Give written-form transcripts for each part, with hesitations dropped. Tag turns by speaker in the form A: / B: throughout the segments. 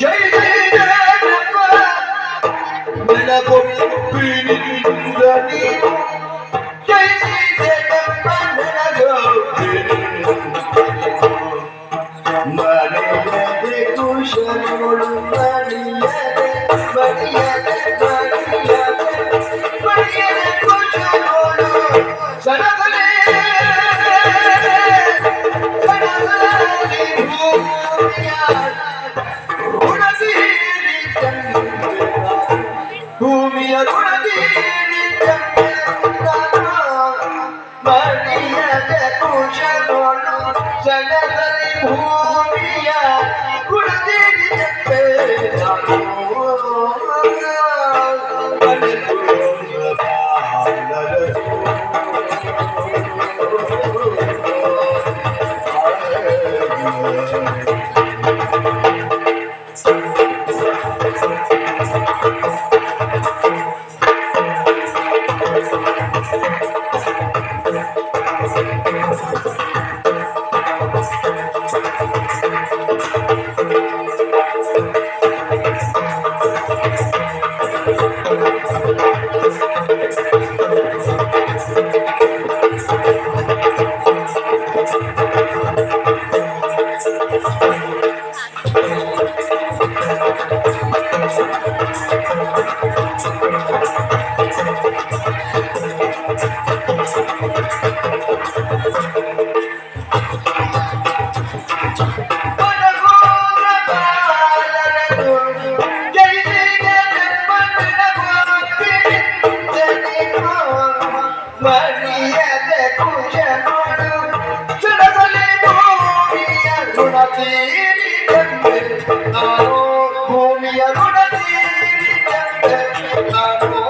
A: ಜೈ ಜೈ ಜಗಪ್ಪ ನನಗೊಪ್ಪಿನಿಂದ ನೀನು ಜೈ ಜೈ ಜಗಪ್ಪ ನನಗೊಪ್ಪಿನಿಂದ ಮನೆಯದೆ ಕುಶಲಗಳು ಮಣಿಯದೆ ಮಣಿಯದೆ ಮಣಿಯದೆ ಮಣಿಯದೆ ಕುಶಲಗಳು ಸರಸಲೇ ಭೂಮಿಯ ಗುಣದೀರಿ ಮಣಿಯದ ಕುಶಲೋಳು ಸಣದಲ್ಲಿ ಭೂಮಿಯ ಗುಣದೀರಿ ಚಪ್ಪೆ ಭೂಮಿಯ ಗುಣದೀರಿ ನಾನು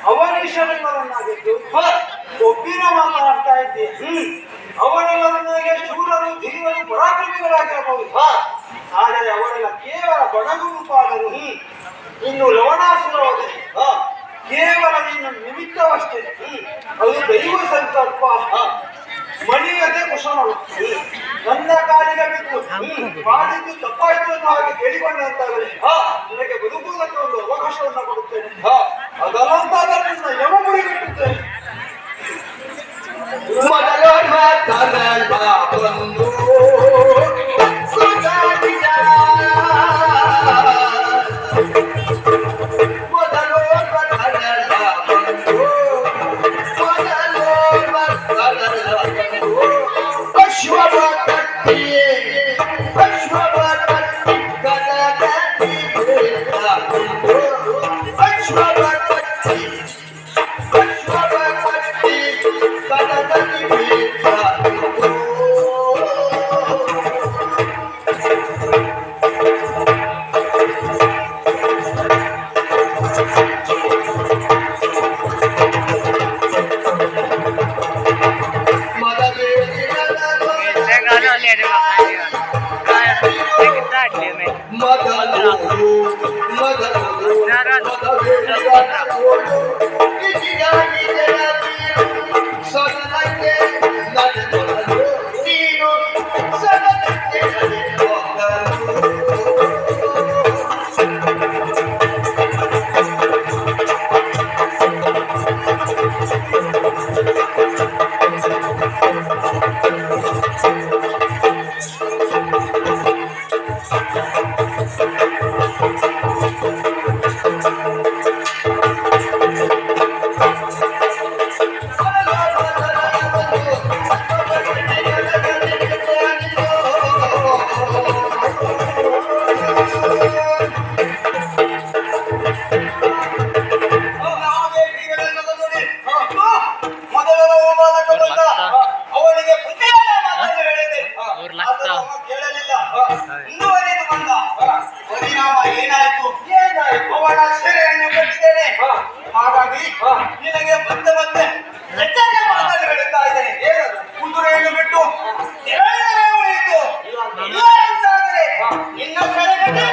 A: ಅವನೀಶ್ವರನಾಗಿದ್ದು ಒಬ್ಬಿನ ಮಾತನಾಡ್ತಾ ಇದ್ದೀಯ. ಅವರೆಲ್ಲರೂ ನನಗೆ ಶೂರರು ಧೀರರು ಪರಾಕ್ರಮಿಗಳಾಗಿರಬಹುದು. ಆದರೆ ಅವರೆಲ್ಲ ಕೇವಲ ಬಡಗುಂಪಾದರು. ಇನ್ನು ಲವಣಾಸುರವಾದರೆ ಕೇವಲ ನಿನ್ನ ನಿಮಿತ್ತವಷ್ಟೇ. ಅದು ದೈವ ಸಂಕಲ್ಪ. ಮಣಿಯದೆ ಕುಶಲಗಳು ನನ್ನ ಕಾಲಿಗೆ ಬಿದ್ದು ಮಾಡಿದ್ದು ತಪ್ಪಾಯ್ತು ಅನ್ನೋ ಹಾಗೆ ಕೇಳಿಕೊಂಡಂತಾಗಲಿ ನನಗೆ ಬದುಕುವುದಕ್ಕೆ ಒಂದು ಅವಕಾಶವನ್ನು ಕೊಡುತ್ತೇನೆ. ಅದಲ್ಲಂತಾದರೆ ನನ್ನ ಯಮಗುರಿ ಕಟ್ಟುತ್ತೇನೆ. ಪರಿಣಾಮ ಏನಾಯ್ತು? ಅವಳ ಸೆರೆಯನ್ನು ಕಟ್ಟಿದ್ದೇನೆ. ಹಾಗಾಗಿ ನಿನಗೆ ಮತ್ತೆ ಮತ್ತೆ ಹೆಚ್ಚಾಗಿ ಮಾತಾಡುತ್ತಾ ಇದ್ದೇನೆ. ಏನದು? ಕುದುರೆಯನ್ನು ಬಿಟ್ಟು ಉಳಿಯಿತು. ಇಲ್ಲ ಅಂತಾದರೆ ನಿನ್ನ ಸೆರೆ ಕಟ್ಟಿ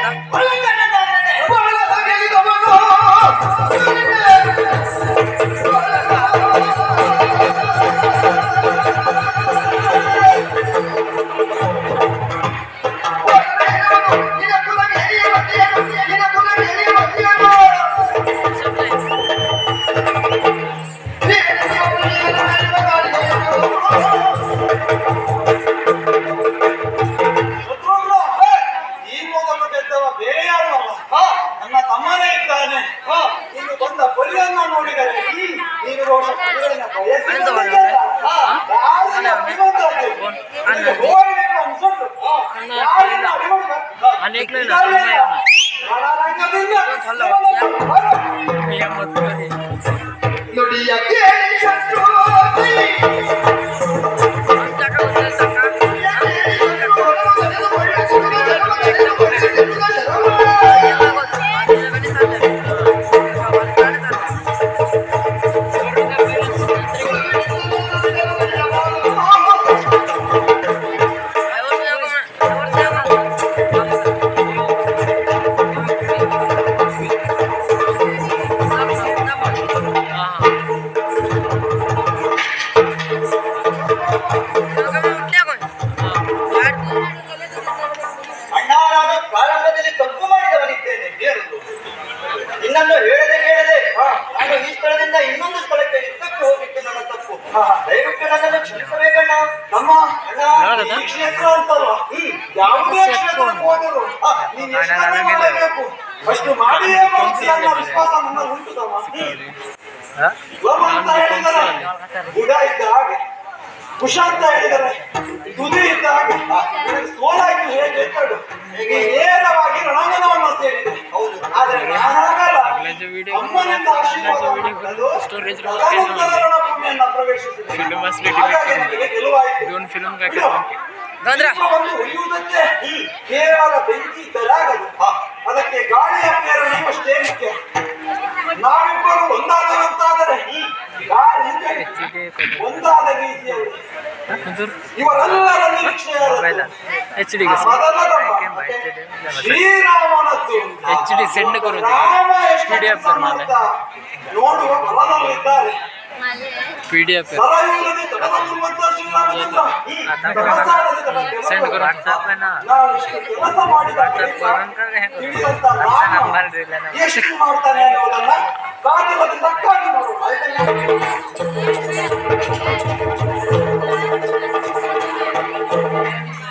A: ಇನ್ನೊಂದು ಹೇಳದೆ ನಾನು ಈ ಸ್ಥಳದಿಂದ ಇನ್ನೊಂದು ಸ್ಥಳಕ್ಕೆ ಯುದ್ಧಕ್ಕೆ ಹೋಗಿತ್ತು. ನನ್ನ ತಪ್ಪು. ದಯವಿಟ್ಟು ನನ್ನನ್ನು ಕ್ಷಮಿಸಬೇಕಣ್ಣ. ನಮ್ಮ ಅಣ್ಣ ಈ ಕ್ಷೇತ್ರ ಅಂತಲ್ವ, ಯಾವುದೇ ಕ್ಷೇತ್ರಕ್ಕೆ ಹೋದರು ನೀನು ಎಷ್ಟನ್ನೇ ಮಾಡಬೇಕು, ಅಷ್ಟು ಮಾಡಿಯೇ ಮುಗಿಸಿದ ವಿಶ್ವಾಸ ನನ್ನ ಉಂಟು ತಮ್ಮ. ಅಂತ ಹೇಳಿದರೆ ಗುಡ ಇದ್ದ ಹಾಗೆ, ಕುಶ ಅಂತ ಹೇಳಿದರೆ ತುದಿ ಇದ್ದ ಹಾಗೆ, ಸೋಲಾಯ್ತು ಹೇಗೆ ಎತ್ತಡು ಹೇಗೆ ನೇರವಾಗಿ ರಣಾಂಗಣವನ್ನು ಸೇರಿದೆ. ಹೌದು, ಆದರೆ ನಾನಾಗಲ್ಲ. ಅಮ್ಮನಿಂದ ಆಶೀರ್ವಾದ ರಣಭೂಮಿಯನ್ನ ಪ್ರವೇಶಿಸಿದೆ. ಹಾಗಾಗಿ ನನಗೆ ಗೆಲುವಾಯಿತು. ಉಳಿಯುವುದಕ್ಕೆ ಕೇವಲ ಬೆಂಕಿ ಇದ್ದರಾಗದು, ಅದಕ್ಕೆ ಗಾಳಿಯ ಪ್ರೇರಣೆ ಅಷ್ಟೇ ಮುಖ್ಯ. ನಾವಿಬ್ಬರು ಒಂದಾದಂತಾದರೆ ಗಾಳಿ ಒಂದಾದ ರೀತಿಯಲ್ಲಿ ಇವರೆಲ್ಲರ ನಿರೀಕ್ಷೆ ಶ್ರೀರಾಮನದ್ದು ರಾಮ ಎಷ್ಟು ನೋಡುವ ಬಲದಲ್ಲಿದ್ದಾರೆ.
B: सेंड करो व्हाट्सएप में ना
A: ಎಷ್ಟು ಮಾಡ್ತಾನೆ ಅನ್ನೋದನ್ನ ಕಾತುರದಿಂದ